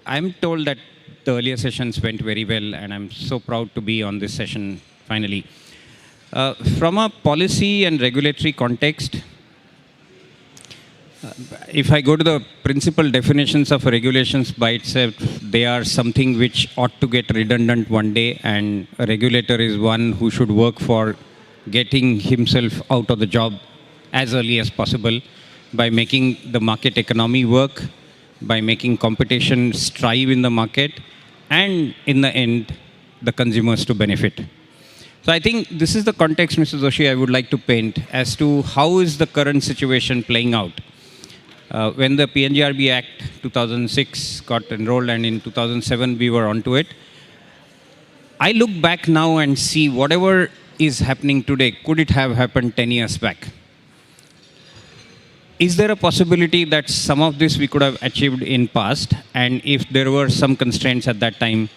I'm told that the earlier sessions went very well, and I'm so proud to be on this session finally. From a policy and regulatory context, if I go to the principal definitions of regulations by itself, they are something which ought to get redundant one day, and a regulator is one who should work for getting himself out of the job as early as possible by making the market economy work, by making competition strive in the market, and in the end, the consumers to benefit. So I think this is the context, Mr. Joshi, I would like to paint as to how is the current situation playing out. When the PNGRB Act 2006 got enrolled and in 2007 we were onto it, I look back now and see whatever is happening today, could it have happened 10 years back? Is there a possibility that some of this we could have achieved in past, and if there were some constraints at that time,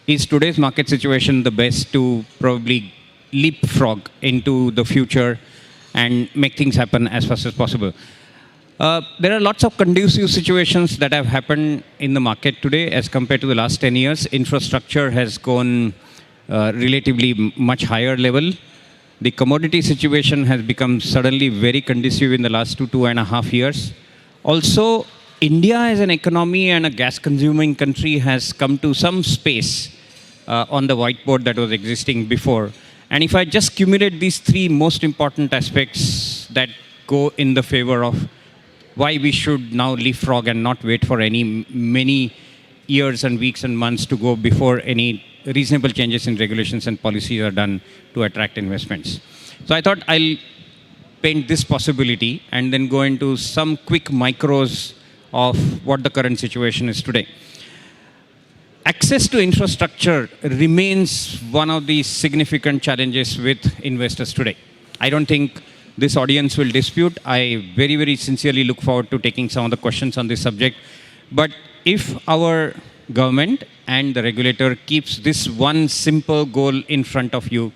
is today's market situation the best to probably leapfrog into the future and make things happen as fast as possible? There are lots of conducive situations that have happened in the market today as compared to the last 10 years. Infrastructure has gone relatively much higher level. The commodity situation has become suddenly very conducive in the last 2.5 years. Also, India as an economy and a gas-consuming country has come to some space on the whiteboard that was existing before. And if I just cumulate these three most important aspects that go in the favor of why we should now leapfrog and not wait for many years and weeks and months to go before any reasonable changes in regulations and policies are done to attract investments. So I thought I'll paint this possibility and then go into some quick micros of what the current situation is today. Access to infrastructure remains one of the significant challenges with investors today. I don't think this audience will dispute. I very, very sincerely look forward to taking some of the questions on this subject. But if our government and the regulator keeps this one simple goal in front of you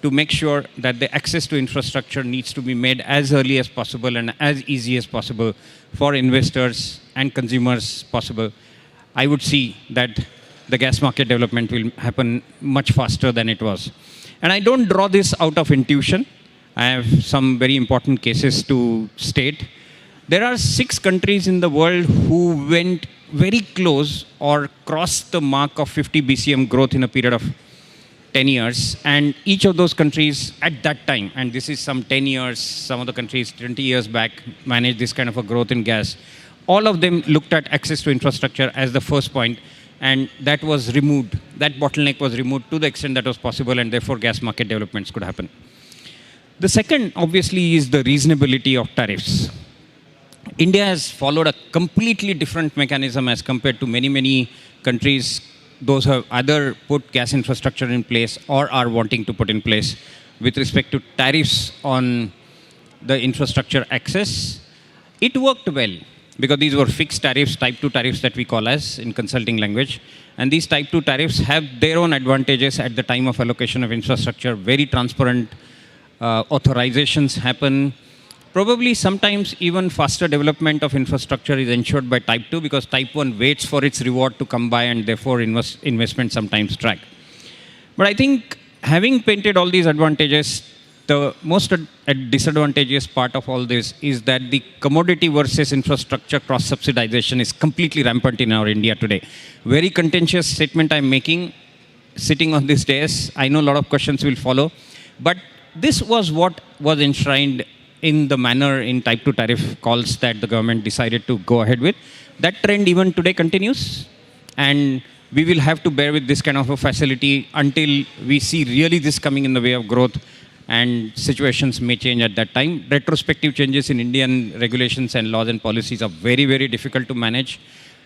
to make sure that the access to infrastructure needs to be made as early as possible and as easy as possible for investors and consumers possible, I would see that the gas market development will happen much faster than it was. And I don't draw this out of intuition. I have some very important cases to state. There are 6 countries in the world who went very close or crossed the mark of 50 BCM growth in a period of 10 years. And each of those countries at that time, and this is some 10 years, some of the countries 20 years back managed this kind of a growth in gas. All of them looked at access to infrastructure as the first point, and that was removed. That bottleneck was removed to the extent that was possible, and therefore gas market developments could happen. The second, obviously, is the reasonability of tariffs. India has followed a completely different mechanism as compared to many countries. Those who have either put gas infrastructure in place or are wanting to put in place with respect to tariffs on the infrastructure access. It worked well because these were fixed tariffs, type 2 tariffs that we call as in consulting language. And these type 2 tariffs have their own advantages at the time of allocation of infrastructure, very transparent. Authorizations happen. Probably sometimes even faster development of infrastructure is ensured by type 2 because type 1 waits for its reward to come by, and therefore investment sometimes drag. But I think having painted all these advantages, the most disadvantageous part of all this is that the commodity versus infrastructure cross-subsidization is completely rampant in our India today. Very contentious statement I'm making, sitting on this dais. I know a lot of questions will follow. But this was what was enshrined in the manner in type 2 tariff calls that the government decided to go ahead with. That trend even today continues. And we will have to bear with this kind of a facility until we see really this coming in the way of growth, and situations may change at that time. Retrospective changes in Indian regulations and laws and policies are very, very difficult to manage.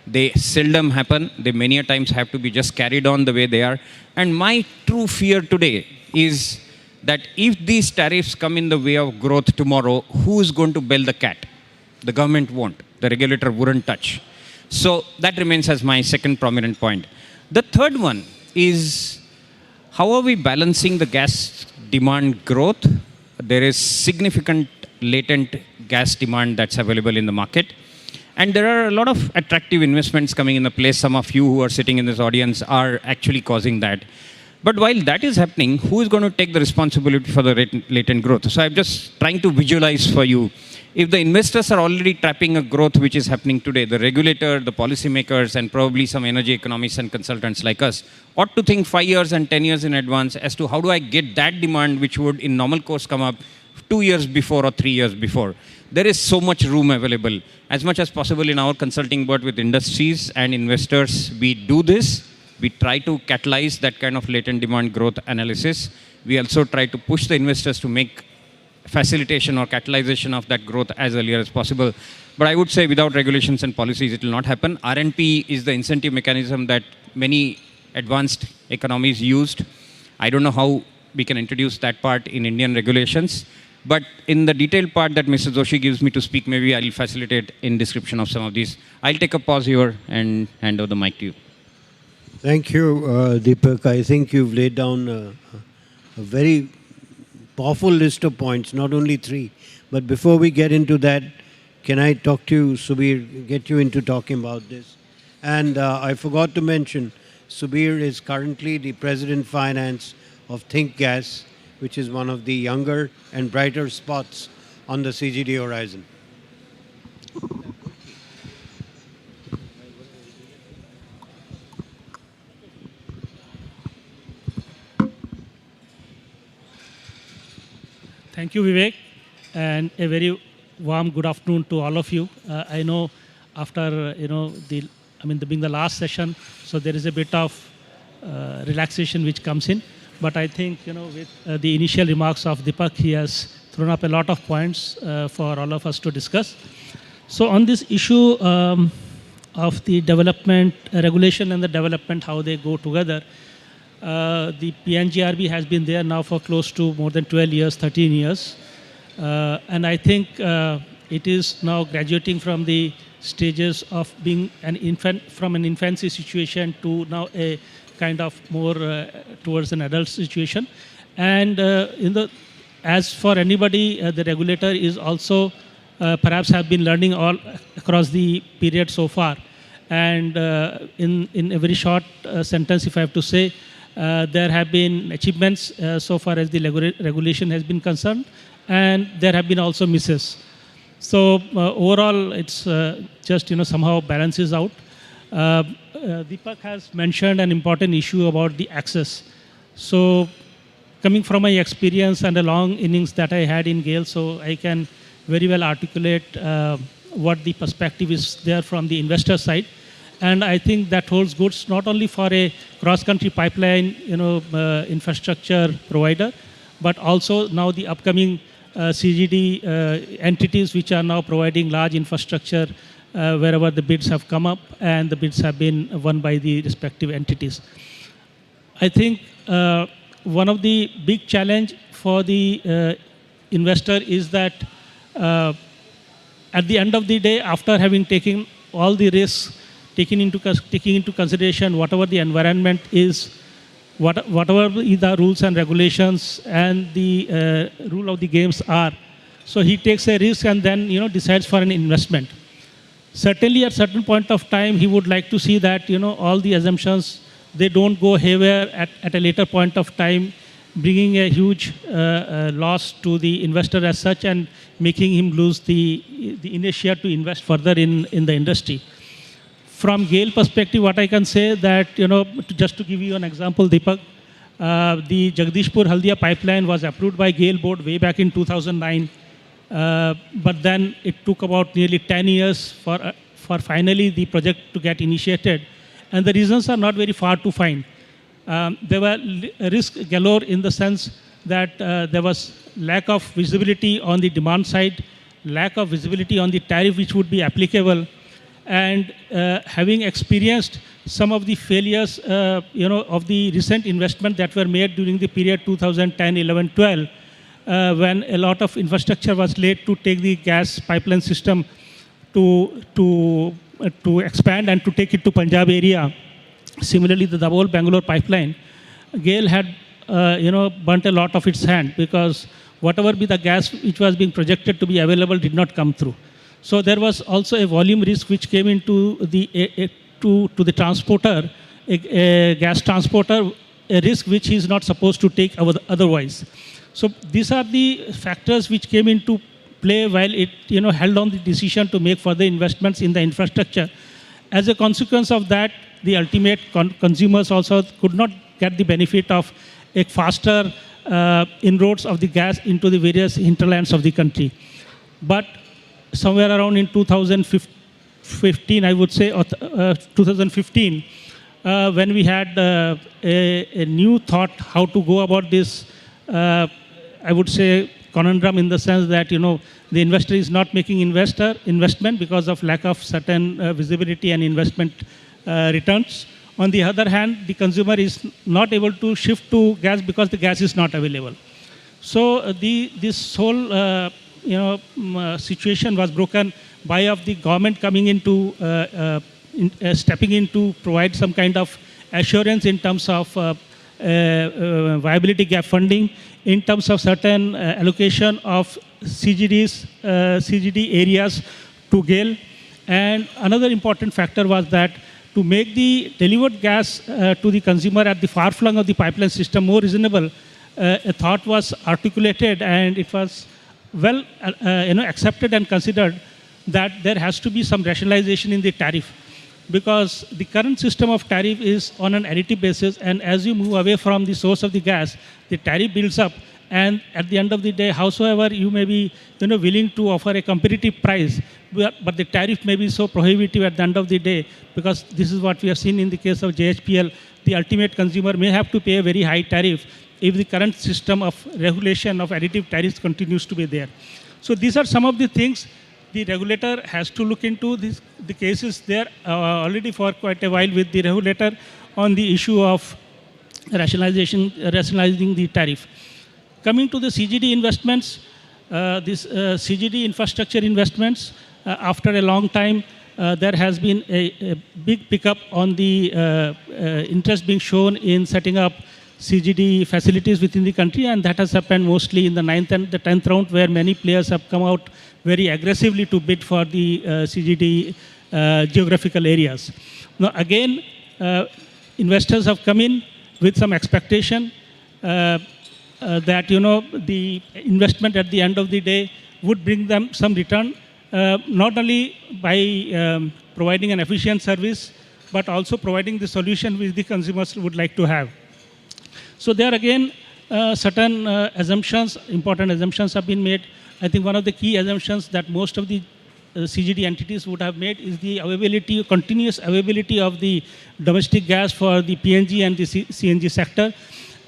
They seldom happen. They many a times have to be just carried on the way they are. And my true fear today is that if these tariffs come in the way of growth tomorrow, who is going to bail the cat? The government won't. The regulator wouldn't touch. So that remains as my second prominent point. The third one is, how are we balancing the gas demand growth? There is significant latent gas demand that's available in the market. And there are a lot of attractive investments coming in the place. Some of you who are sitting in this audience are actually causing that. But while that is happening, who is going to take the responsibility for the latent growth? So I'm just trying to visualize for you. If the investors are already trapping a growth which is happening today, the regulator, the policymakers, and probably some energy economists and consultants like us ought to think 5 years and 10 years in advance as to how do I get that demand which would in normal course come up 2 years before or 3 years before. There is so much room available. As much as possible in our consulting board with industries and investors, we do this. We try to catalyze that kind of latent demand growth analysis. We also try to push the investors to make facilitation or catalyzation of that growth as earlier as possible. But I would say without regulations and policies, it will not happen. RNP is the incentive mechanism that many advanced economies used. I don't know how we can introduce that part in Indian regulations. But in the detailed part that Mr. Joshi gives me to speak, maybe I'll facilitate in description of some of these. I'll take a pause here and hand over the mic to you. Thank you, Deepak. I think you've laid down a very powerful list of points, not only 3. But before we get into that, can I talk to you, Subir, get you into talking about this? And I forgot to mention, Subir is currently the President Finance of Think Gas, which is one of the younger and brighter spots on the CGD horizon. Thank you, Vivek, and a very warm good afternoon to all of you. I know after being the last session, so there is a bit of relaxation which comes in. But I think with the initial remarks of Deepak, he has thrown up a lot of points for all of us to discuss. So on this issue of the development, regulation and the development, how they go together. The PNGRB has been there now for close to more than 12 years, 13 years. And I think it is now graduating from the stages of being an infant, from an infancy situation to now a kind of more towards an adult situation. And as for anybody, the regulator is also perhaps have been learning all across the period so far. And in a very short sentence, if I have to say, there have been achievements so far as the regulation has been concerned, and there have been also misses. So overall, it's just somehow balances out. Deepak has mentioned an important issue about the access. So coming from my experience and a long innings that I had in GAIL, so I can very well articulate what the perspective is there from the investor side. And I think that holds good not only for a cross-country pipeline, infrastructure provider, but also now the upcoming CGD entities which are now providing large infrastructure wherever the bids have come up and the bids have been won by the respective entities. I think one of the big challenge for the investor is that at the end of the day, after having taken all the risks, taking into consideration whatever the environment is, whatever the rules and regulations and the rule of the games are. So he takes a risk and then decides for an investment. Certainly at certain point of time, he would like to see that all the assumptions, they don't go haywire at a later point of time, bringing a huge loss to the investor as such and making him lose the inertia to invest further in the industry. From GAIL perspective, what I can say that, just to give you an example, Deepak, the Jagdishpur Haldia pipeline was approved by GAIL board way back in 2009. But then it took about nearly 10 years for finally the project to get initiated. And the reasons are not very far to find. There were risk galore in the sense that there was lack of visibility on the demand side, lack of visibility on the tariff which would be applicable, and having experienced some of the failures, of the recent investment that were made during the period 2010, 11, 12, when a lot of infrastructure was laid to take the gas pipeline system to expand and to take it to Punjab area. Similarly, the Dabhol-Bangalore pipeline, GAIL had, burnt a lot of its hand because whatever be the gas which was being projected to be available did not come through. So there was also a volume risk which came into to the transporter, a gas transporter, a risk which he is not supposed to take otherwise. So these are the factors which came into play while it held on the decision to make further investments in the infrastructure. As a consequence of that, the ultimate consumers also could not get the benefit of a faster inroads of the gas into the various hinterlands of the country. But somewhere around in 2015, I would say, or 2015, when we had a new thought how to go about this, I would say, conundrum in the sense that, the investor is not making investment because of lack of certain visibility and investment returns. On the other hand, the consumer is not able to shift to gas because the gas is not available. So this whole situation was broken by of the government coming into stepping in to provide some kind of assurance in terms of viability gap funding, in terms of certain allocation of CGD areas to GAIL. And another important factor was that to make the delivered gas to the consumer at the far flung of the pipeline system more reasonable, a thought was articulated, and it was well accepted and considered that there has to be some rationalization in the tariff, because the current system of tariff is on an additive basis, and as you move away from the source of the gas, the tariff builds up, and at the end of the day, howsoever you may be willing to offer a competitive price, but the tariff may be so prohibitive at the end of the day, because this is what we have seen in the case of JHPL, the ultimate consumer may have to pay a very high tariff if the current system of regulation of additive tariffs continues to be there. So these are some of the things the regulator has to look into. The cases there already for quite a while with the regulator on the issue of rationalizing the tariff. Coming to the CGD investments, this CGD infrastructure investments, after a long time, there has been a big pickup on the interest being shown in setting up CGD facilities within the country, and that has happened mostly in the 9th and the 10th round, where many players have come out very aggressively to bid for the CGD geographical areas. Now again, investors have come in with some expectation that the investment at the end of the day would bring them some return, not only by providing an efficient service, but also providing the solution which the consumers would like to have. So there again, certain assumptions, important assumptions have been made. I think one of the key assumptions that most of the CGD entities would have made is the availability, continuous availability of the domestic gas for the PNG and the CNG sector.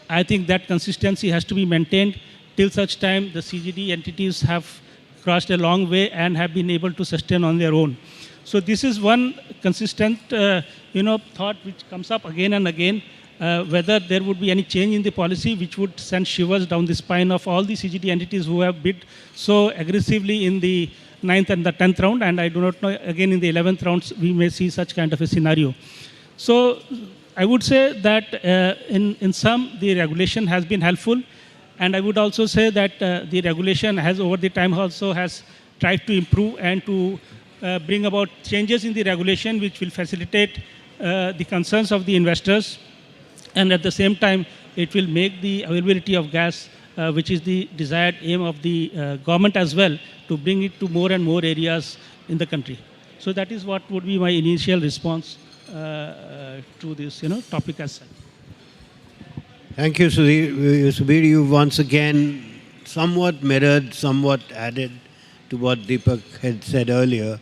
I think that consistency has to be maintained till such time the CGD entities have crossed a long way and have been able to sustain on their own. So this is one consistent thought which comes up again and again, whether there would be any change in the policy which would send shivers down the spine of all the CGD entities who have bid so aggressively in the 9th and the 10th round, and I do not know, again in the 11th rounds we may see such kind of a scenario. So I would say that in sum, the regulation has been helpful, and I would also say that the regulation has over the time also has tried to improve and to bring about changes in the regulation which will facilitate the concerns of the investors, and at the same time it will make the availability of gas, which is the desired aim of the government as well, to bring it to more and more areas in the country. So that is what would be my initial response to this topic as such. Thank you, Subir. You once again somewhat mirrored, somewhat added to what Deepak had said earlier